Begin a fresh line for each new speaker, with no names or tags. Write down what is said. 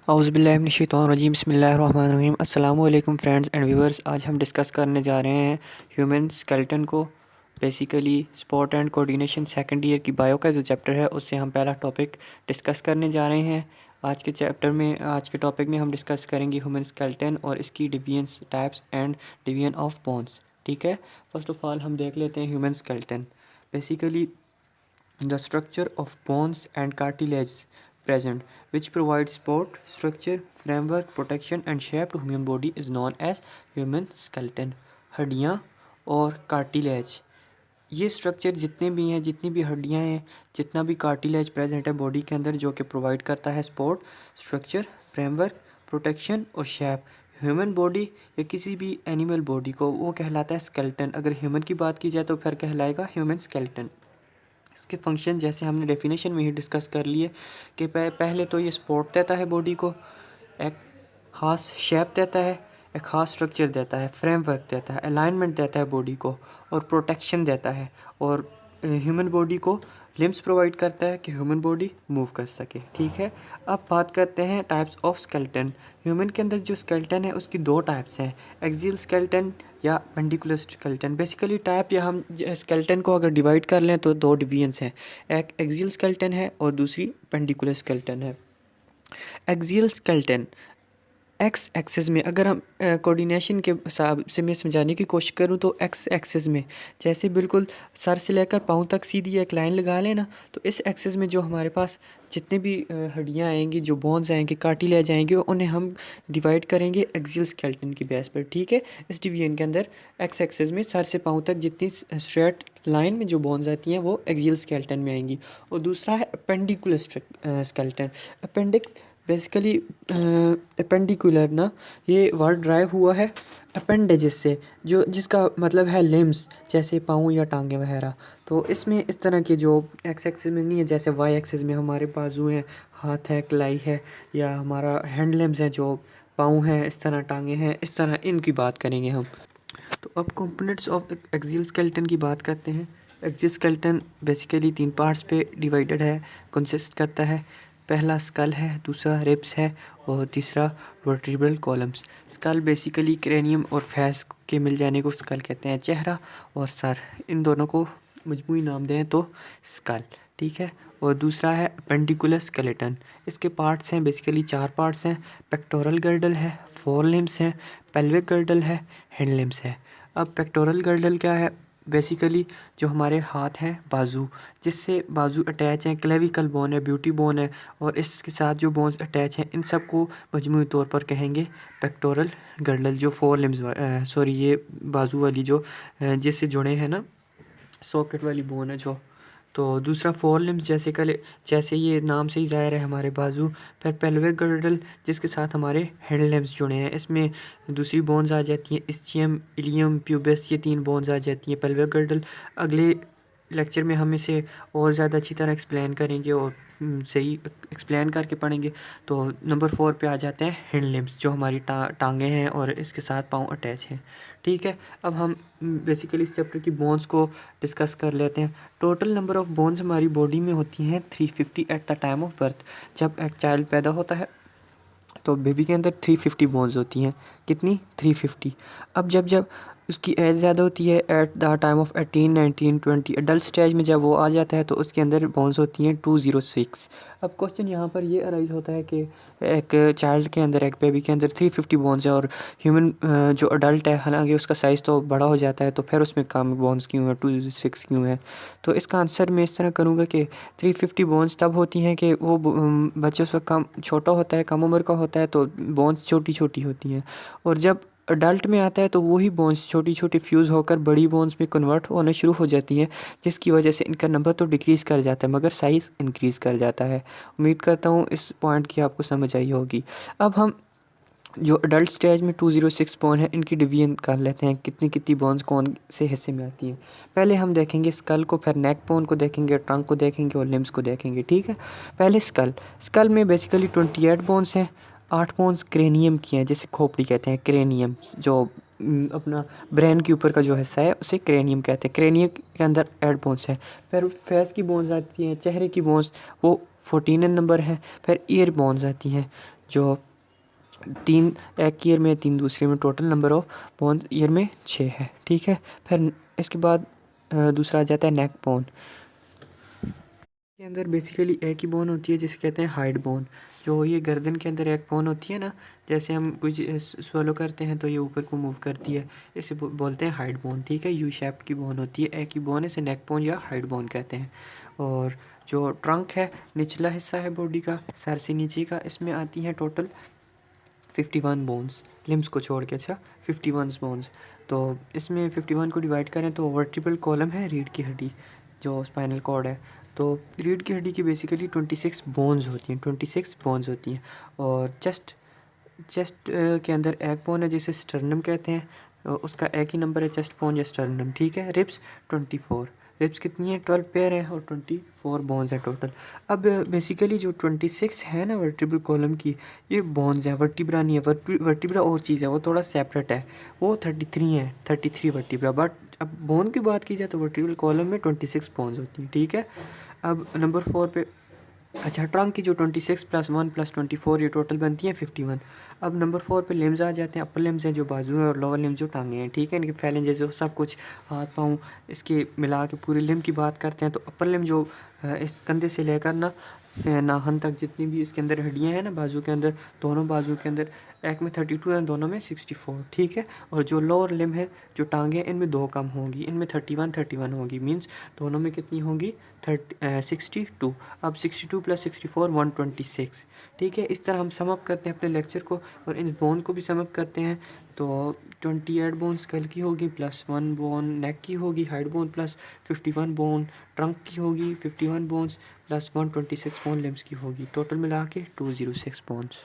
औज़ुबिल्लाहिमिनश्शैतानिर्रजीम बिस्मिल्लाहिर्रहमानिर्रहीम। अस्सलामु अलैकुम फ्रेंड्स एंड व्यूअर्स। आज हम डिस्कस करने जा रहे हैं ह्यूमन स्केलेटन को। Basically sport and coordination second year की बायो का जो चैप्टर है उससे हम पहला टॉपिक डिस्कस करने जा रहे हैं। आज के टॉपिक में हम डिस्कस करेंगे ह्यूमन स्केलेटन और इसकी divisions, types and division of bones. ठीक है, फर्स्ट ऑफ ऑल हम देख लेते हैं human skeleton. Basically the structure of bones and cartilage present which provides support, structure, framework, protection and shape to human body is known as human skeleton। हड्डियाँ और cartilage, ये structure जितने भी हैं, जितनी भी हड्डियाँ हैं, जितना भी कार्टिलेज प्रेजेंट है बॉडी के अंदर जो कि प्रोवाइड करता है सपोर्ट, स्ट्रक्चर, फ्रेमवर्क, प्रोटेक्शन और शेप ह्यूमन बॉडी या किसी भी एनिमल बॉडी को, वो कहलाता है स्केलेटन। अगर ह्यूमन की बात की जाए तो फिर कहलाएगा ह्यूमन स्केलेटन। इसके फंक्शन जैसे हमने डेफिनेशन में ही डिस्कस कर लिए कि पहले तो ये सपोर्ट देता है बॉडी को, एक ख़ास शेप देता है, एक ख़ास स्ट्रक्चर देता है, फ्रेमवर्क देता है, अलाइनमेंट देता है बॉडी को और प्रोटेक्शन देता है, और ह्यूमन बॉडी को लिम्स प्रोवाइड करता है कि ह्यूमन बॉडी मूव कर सके। ठीक है, अब बात करते हैं टाइप्स ऑफ स्केलेटन। ह्यूमन के अंदर जो स्केलेटन है उसकी दो टाइप्स हैं, एक्सियल स्केलेटन या पेंडिकुलर स्केलेटन। बेसिकली टाइप या हम स्केलेटन को अगर डिवाइड कर लें तो दो डिवीजन्स हैं, एक एक्सियल स्केलेटन है और दूसरी पेंडिकुलर स्केलेटन है। एक्सियल स्केलेटन एक्स एक्सिस में, अगर हम कोऑर्डिनेशन के हिसाब से मैं समझाने की कोशिश करूं तो एक्स एक्सिस में जैसे बिल्कुल सर से लेकर पाँव तक सीधी एक लाइन लगा लेना, तो इस एक्सिस में जो हमारे पास जितने भी हड्डियां आएंगी, जो बोन्स आएंगे, कार्टिलेज आएंगे, उन्हें हम डिवाइड करेंगे एक्सियल स्केलेटन की बेस पर। ठीक है, इस डिवीजन के अंदर एक्स एक्सिस में सर से पाँव तक जितनी स्ट्रेट लाइन में जो बोन्स आती हैं वो एक्सियल स्केलेटन में आएंगी। और दूसरा है appendicular skeleton. Appendix basically appendicular ना, ये वर्ड ड्राइव हुआ है अपेंडेजेस से, जो जिसका मतलब है लिम्स, जैसे पाँव या टांगे वगैरह। तो इसमें इस तरह के जो एक्स एक्सिस में नहीं है, जैसे वाई एक्सिस में हमारे बाजू हैं, हाथ है, कलाई है, या हमारा हैंड लिम्स है, जो पाँव हैं, इस तरह टांगे हैं, इस तरह इनकी बात करेंगे हम। तो अब कंपोनेंट्स ऑफ एक्सियल स्केलेटन की बात करते हैं। एक्सियल स्केलेटन बेसिकली 3 पार्ट्स पे डिवाइडेड है, कंसिस्ट करता है। पहला स्कल है, दूसरा रिब्स है और तीसरा vertebral columns. Skull basically cranium और फेस के मिल जाने को स्कल कहते हैं। चेहरा और सर, इन दोनों को मजमूई नाम दें तो स्कल। ठीक है, और दूसरा है अपेंडिकुलर स्केलेटन। इसके पार्ट्स हैं बेसिकली 4 पार्ट्स हैं। पेक्टोरल गर्डल है, फोर लिम्स हैं, पेल्विक गर्डल है, हैंड लिम्स है। अब पेक्टोरल गर्डल क्या है? बेसिकली जो हमारे हाथ हैं, बाजू, जिससे बाजू अटैच हैं, क्लेविकल बोन है, ब्यूटी बोन है, और इसके साथ जो बोन्स अटैच हैं, इन सब को मजमूई तौर पर कहेंगे पेक्टोरल गर्डल। जो फोर लिम्स ये बाजू वाली जो जिससे जुड़े हैं ना, सॉकेट वाली बोन है जो। तो दूसरा फोर लिम्स, जैसे ये नाम से ही ज़ाहिर है हमारे बाजू। फिर पेल्विक गर्डल जिसके साथ हमारे हैंड लिम्स जुड़े हैं, इसमें दूसरी बोन्स आ जाती हैं, इस्चियम, इलियम, प्यूबिस, ये 3 बोन्स आ जाती हैं पेल्विक गर्डल। अगले लेक्चर में हम इसे और ज़्यादा अच्छी तरह एक्सप्लेन करेंगे और सही एक्सप्लेन करके पढ़ेंगे। तो नंबर 4 पे आ जाते हैं हैंड लिम्स, जो हमारी टांगे हैं और इसके साथ पाँव अटैच हैं। ठीक है, अब हम बेसिकली इस चैप्टर की बोन्स को डिस्कस कर लेते हैं। टोटल नंबर ऑफ़ बोन्स हमारी बॉडी में होती हैं 350 at the time of birth. जब एक चाइल्ड पैदा होता है तो बेबी के अंदर 350 बोन्स होती हैं। कितनी? 350। अब जब जब उसकी एज ज़्यादा होती है, at the time of 18, 19, 20, adult stage में जब वो आ जाता है तो उसके अंदर बोन्स होती हैं 206। अब क्वेश्चन यहाँ पर ये अराइज होता है कि एक चाइल्ड के अंदर, एक बेबी के अंदर 350 बोन्स है, और ह्यूमन जो अडल्ट है, हालांकि उसका साइज़ तो बड़ा हो जाता है, तो फिर उसमें कम बोन्स क्यों है, 206 क्यों है? तो इसका आंसर मैं इस तरह करूँगा कि 350 बोन्स तब होती हैं कि वो बच्चे उस वक्त कम छोटा होता है, कम उम्र का होता है, तो बोन्स छोटी छोटी होती हैं। और जब अडल्ट में आता है तो वही बोन्स छोटी छोटी फ्यूज़ होकर बड़ी बोन्स में कन्वर्ट होना शुरू हो जाती हैं, जिसकी वजह से इनका नंबर तो डिक्रीज़ कर जाता है मगर साइज़ इंक्रीज़ कर जाता है। उम्मीद करता हूँ इस पॉइंट की आपको समझ आई होगी। अब हम जो अडल्ट स्टेज में 206 बोन है, इनकी डिवीजन कर लेते हैं, कितनी कितनी बोन्स कौन से हिस्से में आती हैं। पहले हम देखेंगे स्कल को, फिर नेक बोन को देखेंगे, ट्रंक को देखेंगे और लिम्स को देखेंगे। ठीक है, पहले स्कल में बेसिकली 28 बोन्स हैं। 8 बोन्स क्रेनियम की हैं, जिसे खोपड़ी कहते हैं, क्रेनियम जो अपना ब्रेन के ऊपर का जो हिस्सा है उसे क्रेनियम कहते हैं। क्रेनियम के अंदर 8 बोन्स हैं। फिर फेस की बोन्स आती हैं, चेहरे की बोन्स वो 14 नंबर है। फिर ईयर बोन्स आती हैं जो 3 एक ईयर में, 3 दूसरे में, total number of bone year में 6 है, ठीक है। फिर इसके बाद दूसरा आ जाता है नेक बोन। के अंदर बेसिकली एक ही बोन होती है जिसे कहते हैं हाइड बोन। जो ये गर्दन के अंदर एक बोन होती है ना, जैसे हम कुछ swallow करते हैं तो ये ऊपर को मूव करती है, इसे बोलते हैं हाइड बोन, ठीक है। यू शेप की बोन होती है, एक ही बोन है, इसे नेक बोन या हाइड बोन कहते हैं। और जो ट्रंक है, निचला हिस्सा है बॉडी का, सर से नीचे का, इसमें आती हैं टोटल 51 बोन्स, लिम्स को छोड़ के। अच्छा, 51 बोन्स। तो इसमें 51 को डिवाइड करें तो वर्टिब्रल कॉलम है, रीढ़ की हड्डी, जो स्पाइनल कॉर्ड है। तो रीढ़ की हड्डी की बेसिकली 26 बोन्स होती हैं, 26 बोन्स होती हैं। और चेस्ट के अंदर एक बोन है जिसे स्टर्नम कहते हैं, उसका एक ही नंबर है, चेस्ट बोन या स्टर्नम, ठीक है। रिब्स 24, रिब्स कितनी है, 12 पेयर हैं और 24 बोन्स हैं टोटल। अब बेसिकली जो 26 है ना वर्टिब्रल कॉलम की, ये बोन्स है, वर्टिब्रा नहीं है। वर्टिब्रा और चीज़ है, वो थोड़ा सेपरेट है, वो 33 है, 33 वर्टिब्रा। बट अब बोन की बात की जाए तो वर्टिब्रल कॉलम में 26 बोन्स होती हैं, ठीक है। अब नंबर 4 पे, अच्छा, ट्रंक की जो 26 + 1 + 24 ये टोटल बनती है 51। अब नंबर 4 पे लिम्स आ जाते हैं। अपर लिम्स हैं जो बाजू है, और लोअर लिम्स जो टांगे हैं, ठीक है। इनके फैलेंजेस जो सब कुछ, हाथ पाँव, इसके मिला के पूरे लिम्ब की बात करते हैं तो अपर लिम्ब जो इस कंधे से लेकर ना नाखन तक जितनी भी इसके अंदर हड्डियाँ हैं ना बाजू के अंदर, दोनों बाजू के अंदर, एक में 32 है, दोनों में 64, ठीक है। और जो लोअर लिम्ब है, जो टांगे, इनमें 2 कम होंगी, इनमें 31 होगी, मीन्स दोनों में कितनी होंगी, 62। अब 62 + 64 126, ठीक है। इस तरह हम सम अप करते हैं अपने लेक्चर को और इन बोन को भी सम अप करते हैं। तो 28 बोन स्कल की होगी, +1 बोन नेक की होगी, hide bone, plus 51 bone trunk की होगी, 51 बोन्स, +126 बोन लिम्स की होगी, टोटल मिला के 206 बोन्स।